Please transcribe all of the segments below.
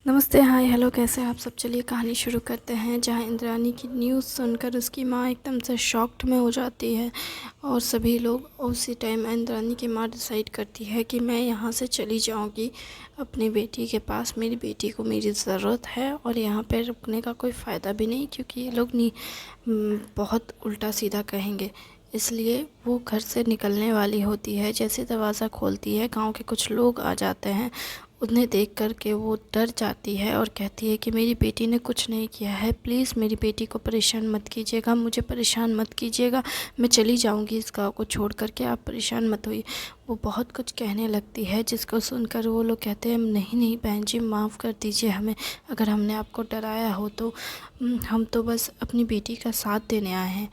नमस्ते, हाय, हेलो, कैसे हैं आप सब। चलिए कहानी शुरू करते हैं। जहाँ इंद्रानी की न्यूज़ सुनकर उसकी माँ एकदम से शॉक्ड में हो जाती है और सभी लोग उसी टाइम इंद्रानी की माँ डिसाइड करती है कि मैं यहाँ से चली जाऊँगी अपनी बेटी के पास। मेरी बेटी को मेरी ज़रूरत है और यहाँ पे रुकने का कोई फ़ायदा भी नहीं, क्योंकि ये लोग नहीं बहुत उल्टा सीधा कहेंगे। इसलिए वो घर से निकलने वाली होती है। जैसे दरवाज़ा खोलती है, गांव के कुछ लोग आ जाते हैं। उन्हें देख कर के वो डर जाती है और कहती है कि मेरी बेटी ने कुछ नहीं किया है, प्लीज़ मेरी बेटी को परेशान मत कीजिएगा, मुझे परेशान मत कीजिएगा, मैं चली जाऊंगी इस गांव को छोड़ कर के, आप परेशान मत होइए। वो बहुत कुछ कहने लगती है, जिसको सुनकर वो लोग कहते हैं नहीं नहीं बहन जी, माफ़ कर दीजिए हमें, अगर हमने आपको डराया हो तो हम तो बस अपनी बेटी का साथ देने आए हैं।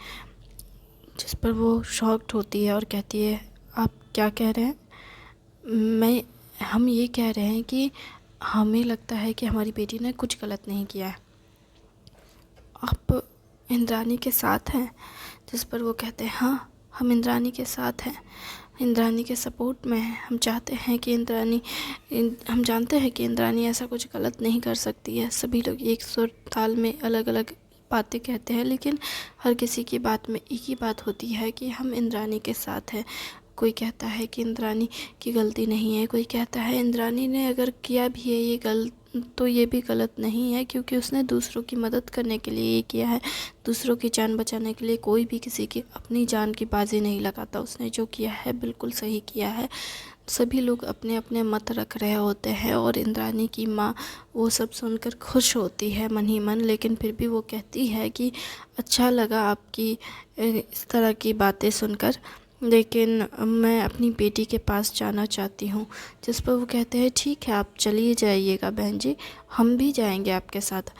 जिस पर वो शॉक्ड होती है और कहती है आप क्या कह रहे हैं। मैं हम ये कह रहे हैं कि हमें लगता है कि हमारी बेटी ने कुछ गलत नहीं किया है, आप इंद्रानी के साथ हैं। जिस पर वो कहते हैं हाँ, हम इंद्रानी के साथ हैं, इंद्रानी के सपोर्ट में हैं। हम चाहते हैं कि हम जानते हैं कि इंद्रानी ऐसा कुछ गलत नहीं कर सकती है। सभी लोग एक सुर ताल में अलग अलग बातें कहते हैं, लेकिन हर किसी की बात में एक ही बात होती है कि हम इंद्रानी के साथ हैं। कोई कहता है कि इंद्रानी की गलती नहीं है, कोई कहता है इंद्रानी ने अगर किया भी है तो ये भी गलत नहीं है, क्योंकि उसने दूसरों की मदद करने के लिए ये किया है। दूसरों की जान बचाने के लिए कोई भी किसी की अपनी जान की बाजी नहीं लगाता। उसने जो किया है बिल्कुल सही किया है। सभी लोग अपने अपने मत रख रहे होते हैं और इंद्रानी की माँ वो सब सुनकर खुश होती है मन ही मन, लेकिन फिर भी वो कहती है कि अच्छा लगा आपकी इस तरह की बातें सुनकर, लेकिन मैं अपनी बेटी के पास जाना चाहती हूँ। जिस पर वो कहते हैं ठीक है, आप चलिए जाइएगा बहन जी, हम भी जाएंगे आपके साथ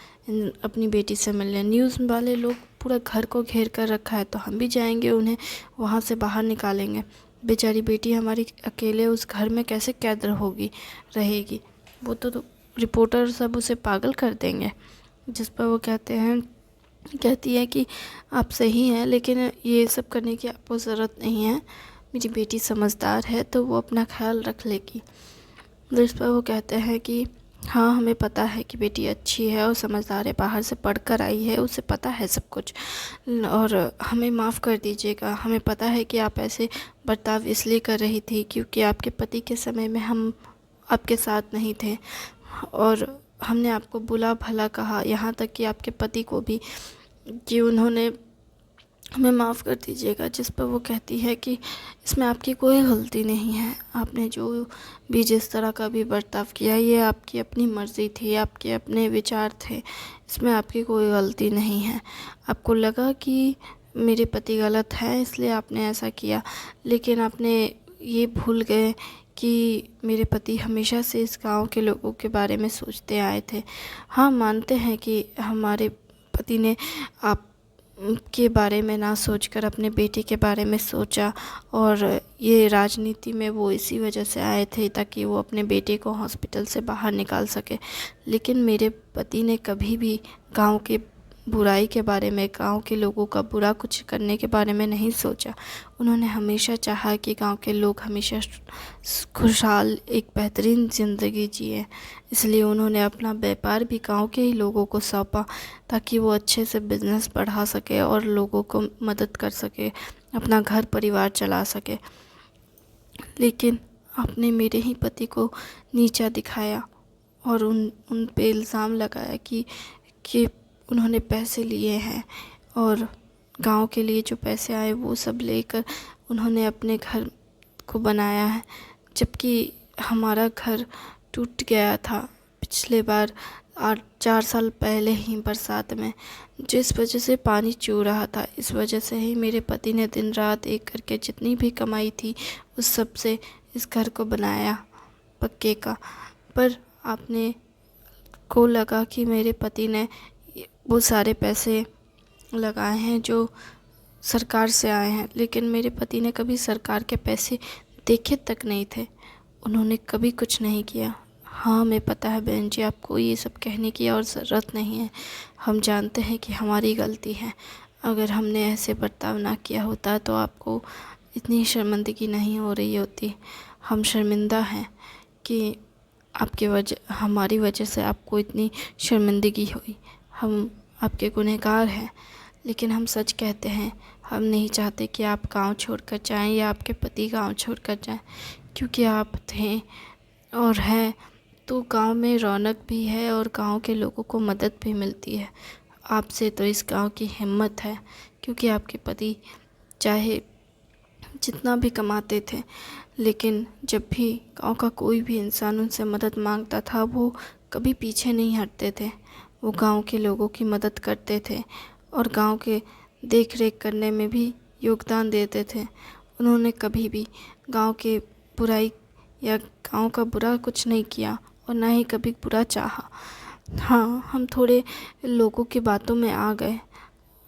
अपनी बेटी से मिलने। न्यूज़ वाले लोग पूरा घर को घेर कर रखा है, तो हम भी जाएंगे, उन्हें वहाँ से बाहर निकालेंगे। बेचारी बेटी हमारी अकेले उस घर में कैसे कैद रहेगी, वो तो रिपोर्टर सब उसे पागल कर देंगे। जिस पर वो कहती है कि आप सही हैं, लेकिन ये सब करने की आपको ज़रूरत नहीं है, मेरी बेटी समझदार है तो वो अपना ख्याल रख लेगी। जिस पर वो कहते हैं कि हाँ, हमें पता है कि बेटी अच्छी है और समझदार है, बाहर से पढ़कर आई है, उसे पता है सब कुछ, और हमें माफ़ कर दीजिएगा। हमें पता है कि आप ऐसे बर्ताव इसलिए कर रही थी क्योंकि आपके पति के समय में हम आपके साथ नहीं थे, और हमने आपको बुरा भला कहा, यहाँ तक कि आपके पति को भी, कि उन्होंने हमें माफ़ कर दीजिएगा। जिस पर वो कहती है कि इसमें आपकी कोई गलती नहीं है, आपने जो भी जिस तरह का भी बर्ताव किया ये आपकी अपनी मर्ज़ी थी, आपके अपने विचार थे, इसमें आपकी कोई गलती नहीं है। आपको लगा कि मेरे पति गलत है इसलिए आपने ऐसा किया, लेकिन आपने ये भूल गए कि मेरे पति हमेशा से इस गांव के लोगों के बारे में सोचते आए थे। हाँ, मानते हैं कि हमारे पति ने आप के बारे में ना सोचकर अपने बेटे के बारे में सोचा, और ये राजनीति में वो इसी वजह से आए थे ताकि वो अपने बेटे को हॉस्पिटल से बाहर निकाल सके। लेकिन मेरे पति ने कभी भी गांव के बुराई के बारे में, गांव के लोगों का बुरा कुछ करने के बारे में नहीं सोचा। उन्होंने हमेशा चाहा कि गांव के लोग हमेशा खुशहाल एक बेहतरीन ज़िंदगी जिए। इसलिए उन्होंने अपना व्यापार भी गांव के ही लोगों को सौंपा, ताकि वो अच्छे से बिजनेस बढ़ा सके और लोगों को मदद कर सके, अपना घर परिवार चला सके। लेकिन आपने मेरे ही पति को नीचा दिखाया और उन पे इल्ज़ाम लगाया कि उन्होंने पैसे लिए हैं, और गांव के लिए जो पैसे आए वो सब लेकर उन्होंने अपने घर को बनाया है, जबकि हमारा घर टूट गया था पिछले बार 8-4 साल पहले ही बरसात में, जिस वजह से पानी चू रहा था। इस वजह से ही मेरे पति ने दिन रात एक करके जितनी भी कमाई थी उस सब से इस घर को बनाया पक्के का। पर आपने को लगा कि मेरे पति ने वो सारे पैसे लगाए हैं जो सरकार से आए हैं, लेकिन मेरे पति ने कभी सरकार के पैसे देखे तक नहीं थे, उन्होंने कभी कुछ नहीं किया। हाँ, हमें पता है बहन जी, आपको ये सब कहने की और ज़रूरत नहीं है, हम जानते हैं कि हमारी गलती है। अगर हमने ऐसे बर्ताव ना किया होता तो आपको इतनी शर्मिंदगी नहीं हो रही होती। हम शर्मिंदा हैं कि आपकी वजह हमारी वजह से आपको इतनी शर्मिंदगी हुई। हम आपके गुनहगार हैं, लेकिन हम सच कहते हैं, हम नहीं चाहते कि आप गांव छोड़कर जाएं या आपके पति गांव छोड़कर जाएं, क्योंकि आप थे और हैं तो गांव में रौनक भी है और गांव के लोगों को मदद भी मिलती है। आपसे तो इस गांव की हिम्मत है, क्योंकि आपके पति चाहे जितना भी कमाते थे, लेकिन जब भी गांव का कोई भी इंसान उनसे मदद मांगता था, वो कभी पीछे नहीं हटते थे। वो गांव के लोगों की मदद करते थे और गांव के देख रेख करने में भी योगदान देते थे। उन्होंने कभी भी गांव के बुराई या गांव का बुरा कुछ नहीं किया और ना ही कभी बुरा चाहा। हाँ, हम थोड़े लोगों की बातों में आ गए,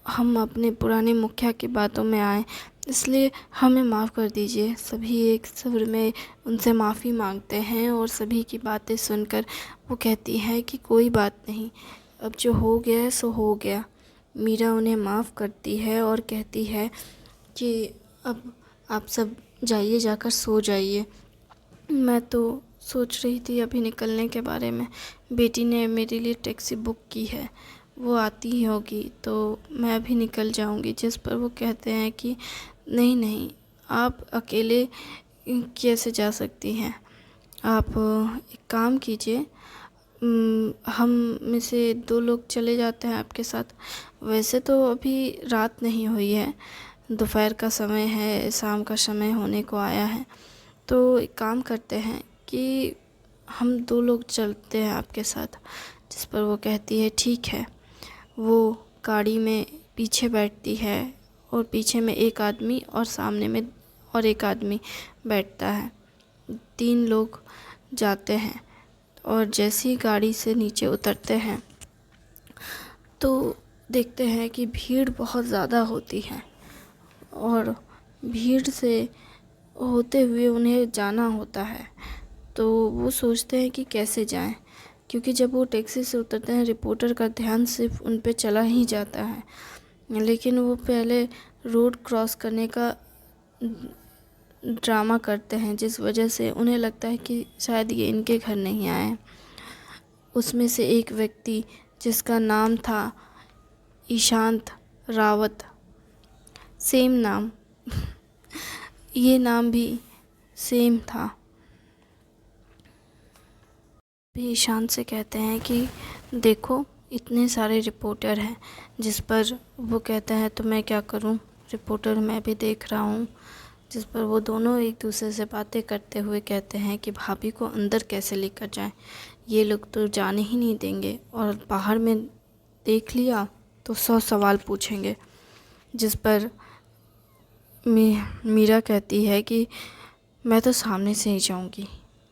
हम अपने पुराने मुखिया की बातों में आए, इसलिए हमें माफ़ कर दीजिए। सभी एक सुर में उनसे माफ़ी मांगते हैं और सभी की बातें सुनकर वो कहती है कि कोई बात नहीं, अब जो हो गया है सो हो गया। मीरा उन्हें माफ़ करती है और कहती है कि अब आप सब जाइए, जाकर सो जाइए। मैं तो सोच रही थी अभी निकलने के बारे में। बेटी ने मेरे लिए टैक्सी बुक की है, वो आती ही होगी तो मैं अभी निकल जाऊंगी। जिस पर वो कहते हैं कि नहीं नहीं, आप अकेले कैसे जा सकती हैं, आप एक काम कीजिए, हम में से 2 लोग चले जाते हैं आपके साथ। वैसे तो अभी रात नहीं हुई है, दोपहर का समय है, शाम का समय होने को आया है, तो एक काम करते हैं कि हम 2 लोग चलते हैं आपके साथ। जिस पर वो कहती है ठीक है। वो गाड़ी में पीछे बैठती है और पीछे में एक आदमी और सामने में और एक आदमी बैठता है। 3 लोग जाते हैं और जैसे ही गाड़ी से नीचे उतरते हैं तो देखते हैं कि भीड़ बहुत ज़्यादा होती है और भीड़ से होते हुए उन्हें जाना होता है। तो वो सोचते हैं कि कैसे जाएं, क्योंकि जब वो टैक्सी से उतरते हैं रिपोर्टर का ध्यान सिर्फ उन पे चला ही जाता है, लेकिन वो पहले रोड क्रॉस करने का ड्रामा करते हैं, जिस वजह से उन्हें लगता है कि शायद ये इनके घर नहीं आए। उसमें से एक व्यक्ति जिसका नाम था ईशांत रावत, सेम नाम ये नाम भी सेम था, भी ईशान से कहते हैं कि देखो इतने सारे रिपोर्टर हैं। जिस पर वो कहता है तो मैं क्या करूं, रिपोर्टर मैं भी देख रहा हूं। जिस पर वो दोनों एक दूसरे से बातें करते हुए कहते हैं कि भाभी को अंदर कैसे लेकर जाएं, ये लोग तो जाने ही नहीं देंगे और बाहर में देख लिया तो 100 सवाल पूछेंगे। जिस पर मीरा कहती है कि मैं तो सामने से ही जाऊंगी,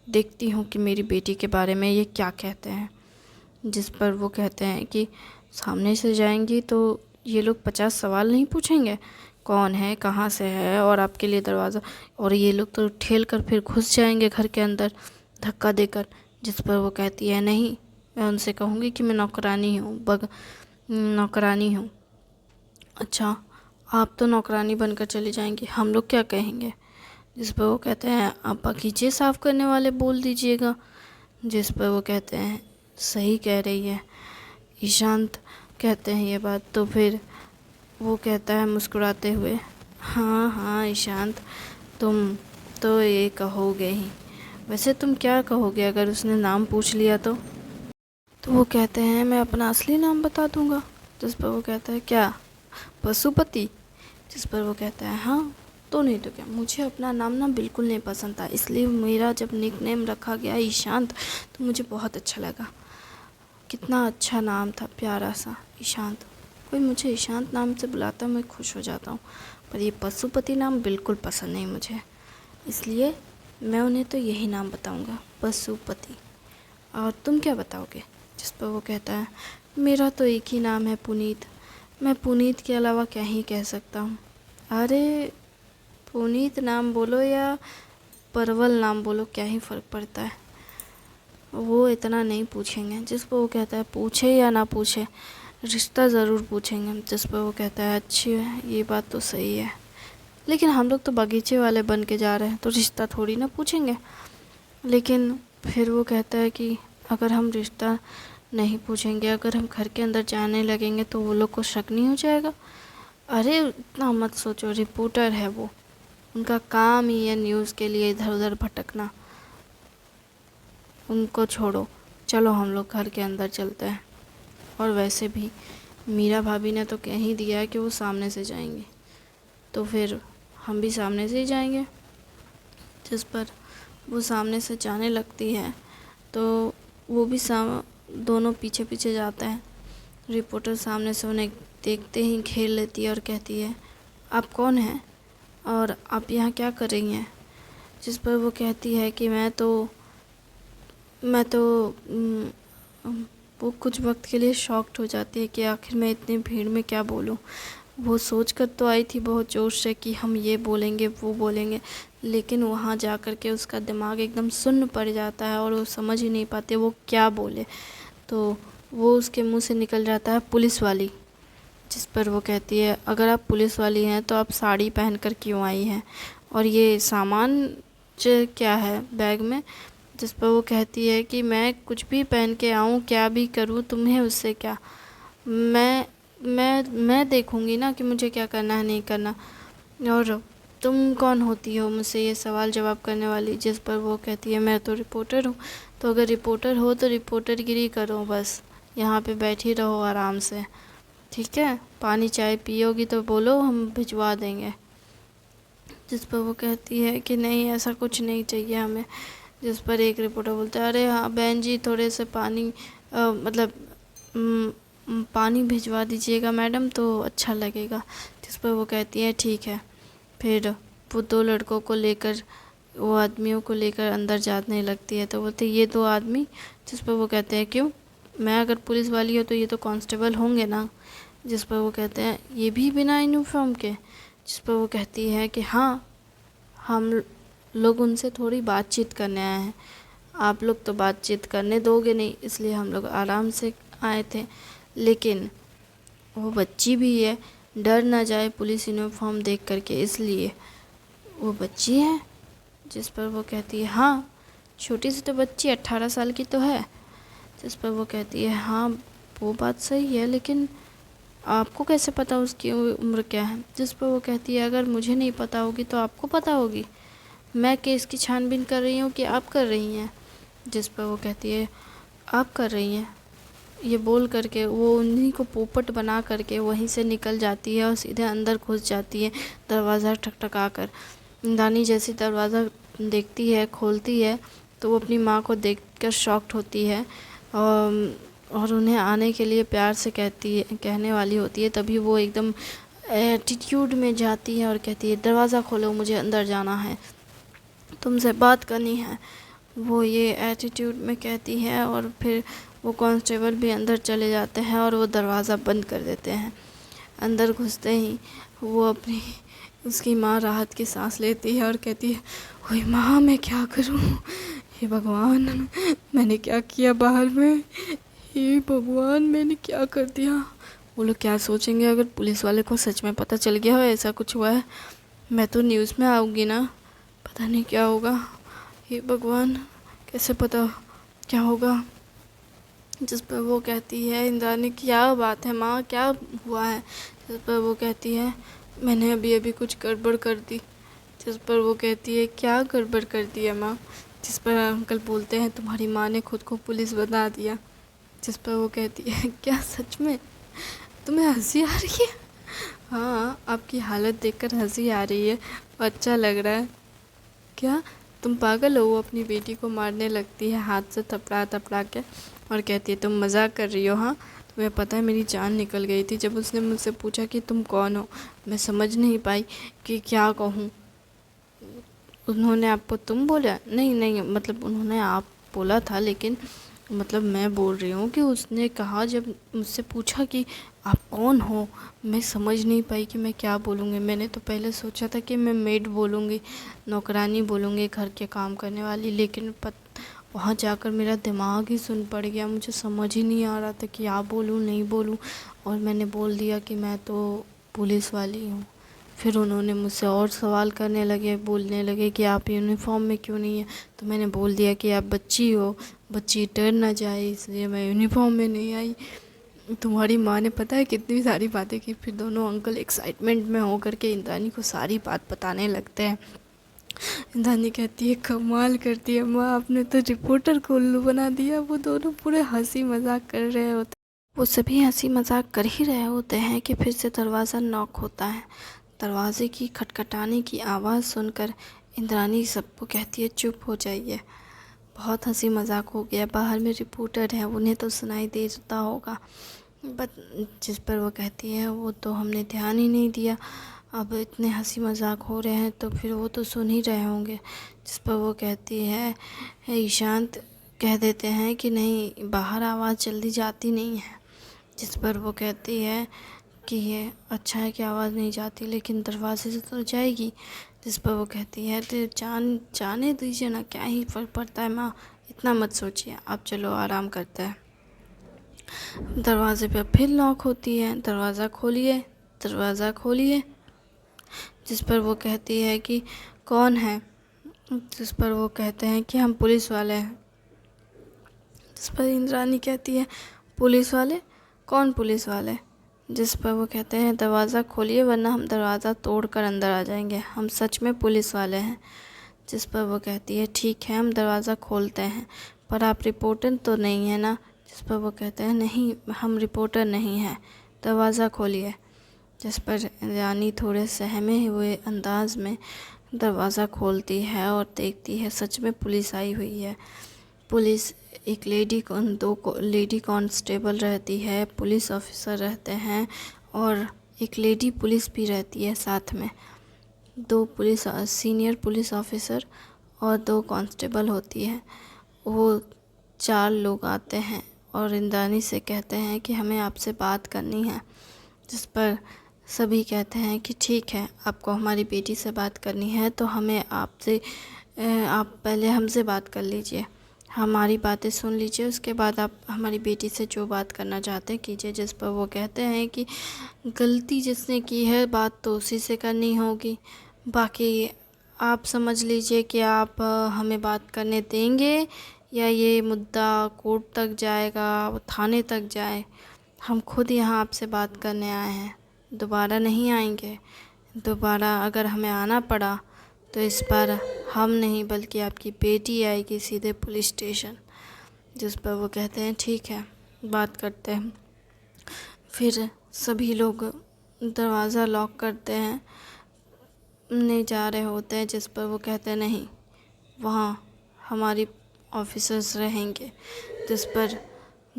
देखती हूँ कि मेरी बेटी के बारे में ये क्या कहते हैं। जिस पर वो कहते हैं कि सामने से जाएंगी तो ये लोग 50 सवाल नहीं पूछेंगे, कौन है, कहाँ से है और आपके लिए दरवाज़ा, और ये लोग तो ठेल कर फिर घुस जाएंगे घर के अंदर धक्का देकर। जिस पर वो कहती है नहीं, मैं उनसे कहूँगी कि मैं नौकरानी हूँ। अच्छा, आप तो नौकरानी बनकर चली जाएंगी, हम लोग क्या कहेंगे। जिस पर वो कहते हैं आप बगीचे साफ़ करने वाले बोल दीजिएगा। जिस पर वो कहते हैं सही कह रही है। ईशांत कहते हैं ये बात तो फिर वो कहता है मुस्कुराते हुए, हाँ हाँ ईशांत, तुम तो ये कहोगे ही। वैसे तुम क्या कहोगे अगर उसने नाम पूछ लिया तो वो कहते हैं मैं अपना असली नाम बता दूंगा। जिस पर वो कहता है क्या, पशुपति। जिस पर वो कहता है हाँ, तो नहीं तो क्या, मुझे अपना नाम ना बिल्कुल नहीं पसंद था, इसलिए मेरा जब निकनेम रखा गया ईशांत तो मुझे बहुत अच्छा लगा। कितना अच्छा नाम था, प्यारा सा ईशांत। कोई मुझे ईशांत नाम से बुलाता मैं खुश हो जाता हूँ, पर ये पशुपति नाम बिल्कुल पसंद नहीं मुझे, इसलिए मैं उन्हें तो यही नाम बताऊँगा, पशुपति। और तुम क्या बताओगे। जिस पर वो कहता है मेरा तो एक ही नाम है, पुनीत। मैं पुनीत के अलावा क्या ही कह सकता हूँ। अरे पुनीत नाम बोलो या परवल नाम बोलो, क्या ही फ़र्क पड़ता है, वो इतना नहीं पूछेंगे। जिस पर वो कहता है पूछे या ना पूछे, रिश्ता ज़रूर पूछेंगे। जिस पर वो कहता है अच्छी है, ये बात तो सही है, लेकिन हम लोग तो बगीचे वाले बन के जा रहे हैं तो रिश्ता थोड़ी ना पूछेंगे। लेकिन फिर वो कहता है कि अगर हम रिश्ता नहीं पूछेंगे, अगर हम घर के अंदर जाने लगेंगे तो वो लोग को शक नहीं हो जाएगा। अरे इतना मत सोचो, रिपोर्टर है वो, उनका काम ही है न्यूज़ के लिए इधर उधर भटकना। उनको छोड़ो, चलो हम लोग घर के अंदर चलते हैं। और वैसे भी मीरा भाभी ने तो कह ही दिया है कि वो सामने से जाएंगे, तो फिर हम भी सामने से ही जाएंगे। जिस पर वो सामने से जाने लगती है तो वो भी दोनों पीछे पीछे जाते हैं। रिपोर्टर सामने से उन्हें देखते ही घेर लेती है और कहती है, आप कौन हैं और आप यहाँ क्या कर रही हैं? जिस पर वो कहती है कि मैं तो वो कुछ वक्त के लिए शॉक्ड हो जाती है कि आखिर मैं इतनी भीड़ में क्या बोलूं। वो सोच कर तो आई थी बहुत जोश से कि हम ये बोलेंगे वो बोलेंगे, लेकिन वहाँ जा कर के उसका दिमाग एकदम सुन्न पड़ जाता है और वो समझ ही नहीं पाते वो क्या बोले। तो वो उसके मुंह से निकल जाता है पुलिस वाली। जिस पर वो कहती है, अगर आप पुलिस वाली हैं तो आप साड़ी पहन कर क्यों आई हैं, और ये सामान क्या है बैग में? जिस पर वो कहती है कि मैं कुछ भी पहन के आऊँ, क्या भी करूँ, तुम्हें उससे क्या? मैं देखूँगी ना कि मुझे क्या करना है नहीं करना, और तुम कौन होती हो मुझसे ये सवाल जवाब करने वाली? जिस पर वो कहती है, मैं तो रिपोर्टर हूँ। तो अगर रिपोर्टर हो तो रिपोर्टरगिरी करो, बस यहाँ पे बैठी रहो आराम से, ठीक है? पानी चाय पियोगी तो बोलो, हम भिजवा देंगे। जिस पर वो कहती है कि नहीं, ऐसा कुछ नहीं चाहिए हमें। जिस पर एक रिपोर्टर बोलता है, अरे हाँ बहन जी, थोड़े से पानी पानी भिजवा दीजिएगा मैडम तो अच्छा लगेगा। जिस पर वो कहती है ठीक है। फिर वो दो लड़कों को लेकर, वो आदमियों को लेकर अंदर जाने लगती है। तो बोलते ये दो आदमी? जिस पर वो कहते हैं क्यों, मैं अगर पुलिस वाली हो तो ये तो कांस्टेबल होंगे ना? जिस पर वो कहते हैं ये भी बिना यूनिफॉर्म के? जिस पर वो कहती है कि हाँ, हम लोग उनसे थोड़ी बातचीत करने आए हैं, आप लोग तो बातचीत करने दोगे नहीं, इसलिए हम लोग आराम से आए थे। लेकिन वो बच्ची भी है, डर ना जाए पुलिस यूनिफॉर्म देख करके, इसलिए वो बच्ची है। जिस पर वो कहती है हाँ, छोटी सी तो बच्ची 18 साल की तो है। जिस पर वो कहती है हाँ वो बात सही है, लेकिन आपको कैसे पता उसकी उम्र क्या है? जिस पर वो कहती है अगर मुझे नहीं पता होगी तो आपको पता होगी। मैं केस की छानबीन कर रही हूँ कि आप कर रही हैं? जिस पर वो कहती है आप कर रही हैं। ये बोल करके वो उन्हीं को पोपट बना करके वहीं से निकल जाती है और सीधे अंदर घुस जाती है, दरवाज़ा ठकठका कर। इंद्राणी जैसी दरवाज़ा देखती है, खोलती है, तो वो अपनी माँ को देखकर शॉक्ड होती है और उन्हें आने के लिए प्यार से कहने वाली होती है। तभी वो एकदम एटीट्यूड में जाती है और कहती है दरवाज़ा खोलो, मुझे अंदर जाना है, तुमसे बात करनी है। वो ये एटीट्यूड में कहती है और फिर वो कांस्टेबल भी अंदर चले जाते हैं और वो दरवाज़ा बंद कर देते हैं। अंदर घुसते ही वो उसकी माँ राहत की सांस लेती है और कहती है, ओए माँ मैं क्या करूँ, हे भगवान मैंने क्या किया बाहर में, हे भगवान मैंने क्या कर दिया। वो लोग क्या सोचेंगे अगर पुलिस वाले को सच में पता चल गया हो ऐसा कुछ हुआ है? मैं तो न्यूज़ में आऊँगी ना, पता नहीं क्या होगा। हे भगवान, कैसे पता क्या होगा। जिस पर वो कहती है इंद्राणी क्या बात है माँ, क्या हुआ है? जिस पर वो कहती है मैंने अभी अभी कुछ गड़बड़ कर दी। जिस पर वो कहती है क्या गड़बड़ कर दी है माँ? जिस पर अंकल बोलते हैं तुम्हारी माँ ने खुद को पुलिस बना दिया। जिस पर वो कहती है क्या सच में? तुम्हें हंसी आ रही है? हाँ, आपकी हालत देखकर हंसी आ रही है, अच्छा लग रहा है। क्या तुम पागल हो? वो अपनी बेटी को मारने लगती है हाथ से थपड़ा थपड़ा के और कहती है तुम मजाक कर रही हो? हाँ, तुम्हें पता है मेरी जान निकल गई थी जब उसने मुझसे पूछा कि तुम कौन हो। मैं समझ नहीं पाई कि क्या कहूँ। उन्होंने आपको तुम बोला? नहीं नहीं, मतलब उन्होंने आप बोला था, लेकिन मतलब मैं बोल रही हूँ कि उसने कहा, जब मुझसे पूछा कि आप कौन हो, मैं समझ नहीं पाई कि मैं क्या बोलूँगी। मैंने तो पहले सोचा था कि मैं मेड बोलूँगी, नौकरानी बोलूँगी, घर के काम करने वाली, लेकिन वहाँ जाकर मेरा दिमाग ही सुन पड़ गया। मुझे समझ ही नहीं आ रहा था कि क्या बोलूँ नहीं बोलूँ, और मैंने बोल दिया कि मैं तो पुलिस वाली हूँ। फिर उन्होंने मुझसे और सवाल करने लगे, बोलने लगे कि आप यूनिफॉर्म में क्यों नहीं है। तो मैंने बोल दिया कि आप बच्ची हो, बच्ची डर ना जाए, इसलिए मैं यूनिफॉर्म में नहीं आई। तुम्हारी माँ ने पता है कितनी सारी बातें की। फिर दोनों अंकल एक्साइटमेंट में होकर के इंद्रानी को सारी बात बताने लगते हैं। इंद्रानी कहती है कमाल करती है माँ, आपने तो रिपोर्टर को उल्लू बना दिया। वो दोनों पूरे हंसी मजाक कर रहे होते, वो सभी हंसी मजाक कर ही रहे होते हैं कि फिर से दरवाज़ा नॉक होता है। दरवाजे की खटखटाने की आवाज़ सुनकर इंद्रानी सबको कहती है चुप हो जाइए, बहुत हंसी मजाक हो गया, बाहर में रिपोर्टर है, उन्हें तो सुनाई देता होगा। बट जिस पर वो कहती है वो तो हमने ध्यान ही नहीं दिया, अब इतने हंसी मजाक हो रहे हैं तो फिर वो तो सुन ही रहे होंगे। जिस पर वो कहती है ईशांत कह देते हैं कि नहीं, बाहर आवाज़ जल्दी जाती नहीं है। जिस पर वो कहती है कि ये अच्छा है कि आवाज़ नहीं जाती, लेकिन दरवाजे से तो जाएगी। जिस पर वो कहती है तो जाने दीजिए ना, क्या ही फर्क पड़ता है माँ, इतना मत सोचिए, आप चलो आराम करते हैं। दरवाजे पे फिर नॉक होती है, दरवाज़ा खोलिए, दरवाज़ा खोलिए। जिस पर वो कहती है कि कौन है। जिस पर वो कहते हैं कि हम पुलिस वाले हैं। जिस पर इंद्रानी कहती है पुलिस वाले, कौन पुलिस वाले। जिस पर वो कहते हैं दरवाज़ा खोलिए वरना हम दरवाज़ा तोड़ कर अंदर आ जाएंगे, हम सच में पुलिस वाले हैं। जिस पर वो कहती है ठीक है, हम दरवाज़ा खोलते हैं, पर आप रिपोर्टर तो नहीं है ना। जिस पर वो कहते हैं नहीं, हम रिपोर्टर नहीं हैं, दरवाज़ा खोलिए। जिस पर रानी थोड़े सहमे हुए अंदाज में दरवाज़ा खोलती है और देखती है सच में पुलिस आई हुई है। पुलिस एक लेडी कांस्टेबल रहती है, पुलिस ऑफिसर रहते हैं और एक लेडी पुलिस भी रहती है साथ में। सीनियर पुलिस ऑफिसर और 2 कांस्टेबल होती है। वो 4 लोग आते हैं और इंद्रानी से कहते हैं कि हमें आपसे बात करनी है। जिस पर सभी कहते हैं कि ठीक है, आपको हमारी बेटी से बात करनी है तो हमें आप पहले हमसे बात कर लीजिए, हमारी बातें सुन लीजिए, उसके बाद आप हमारी बेटी से जो बात करना चाहते हैं कीजिए। जिस पर वो कहते हैं कि गलती जिसने की है बात तो उसी से करनी होगी, बाकी आप समझ लीजिए कि आप हमें बात करने देंगे या ये मुद्दा कोर्ट तक जाएगा, थाने तक जाए। हम खुद यहाँ आपसे बात करने आए हैं, दोबारा नहीं आएंगे। दोबारा अगर हमें आना पड़ा तो इस बार हम नहीं बल्कि आपकी बेटी आएगी सीधे पुलिस स्टेशन। जिस पर वो कहते हैं ठीक है, बात करते हैं। फिर सभी लोग दरवाज़ा लॉक करते हैं, नहीं जा रहे होते हैं। जिस पर वो कहते हैं नहीं, वहाँ हमारी ऑफिसर्स रहेंगे। जिस पर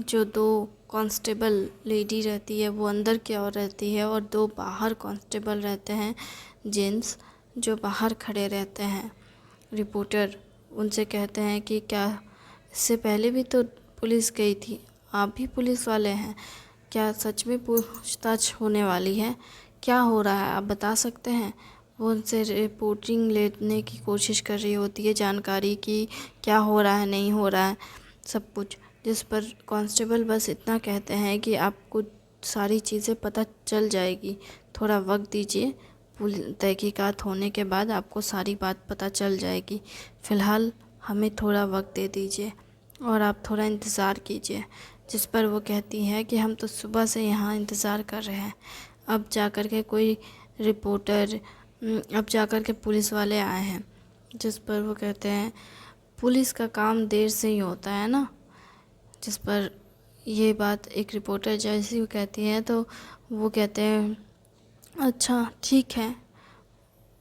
जो 2 कांस्टेबल लेडी रहती है वो अंदर की ओर रहती है और 2 बाहर कांस्टेबल रहते हैं जेंट्स, जो बाहर खड़े रहते हैं। रिपोर्टर उनसे कहते हैं कि क्या इससे पहले भी तो पुलिस गई थी, आप भी पुलिस वाले हैं क्या, सच में पूछताछ होने वाली है, क्या हो रहा है आप बता सकते हैं। वो उनसे रिपोर्टिंग लेने की कोशिश कर रही होती है, जानकारी की क्या हो रहा है नहीं हो रहा है सब कुछ। जिस पर कांस्टेबल बस इतना कहते हैं कि आपको सारी चीज़ें पता चल जाएगी, थोड़ा वक्त दीजिए, तहकीकात होने के बाद आपको सारी बात पता चल जाएगी, फ़िलहाल हमें थोड़ा वक्त दे दीजिए और आप थोड़ा इंतज़ार कीजिए। जिस पर वो कहती है कि हम तो सुबह से यहाँ इंतज़ार कर रहे हैं, अब जाकर के कोई रिपोर्टर, अब जाकर के पुलिस वाले आए हैं। जिस पर वो कहते हैं पुलिस का काम देर से ही होता है ना। जिस पर ये बात एक रिपोर्टर जैसी वो कहती है तो वो कहते हैं अच्छा ठीक है,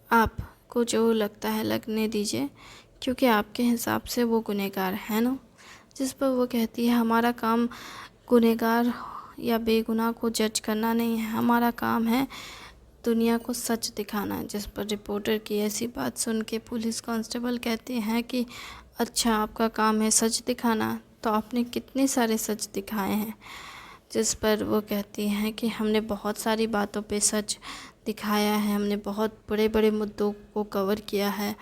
आपको जो लगता है लगने दीजिए, क्योंकि आपके हिसाब से वो गुनहगार है ना। जिस पर वो कहती है हमारा काम गुनहगार या बेगुनाह को जज करना नहीं है, हमारा काम है दुनिया को सच दिखाना है। जिस पर रिपोर्टर की ऐसी बात सुन के पुलिस कांस्टेबल कहते हैं कि अच्छा आपका काम है सच दिखाना, तो आपने कितने सारे सच दिखाए हैं। जिस पर वो कहती हैं कि हमने बहुत सारी बातों पे सच दिखाया है, हमने बहुत बड़े बड़े मुद्दों को कवर किया है।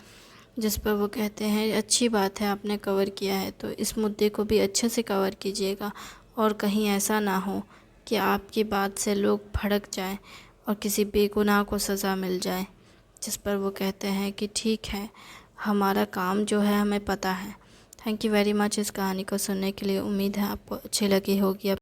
जिस पर वो कहते हैं अच्छी बात है आपने कवर किया है, तो इस मुद्दे को भी अच्छे से कवर कीजिएगा और कहीं ऐसा ना हो कि आपकी बात से लोग भड़क जाएं, और किसी बेगुनाह को सज़ा मिल जाए। जिस पर वो कहते हैं कि ठीक है, हमारा काम जो है हमें पता है। थैंक यू वेरी मच इस कहानी को सुनने के लिए। उम्मीद है आपको अच्छी लगी होगी।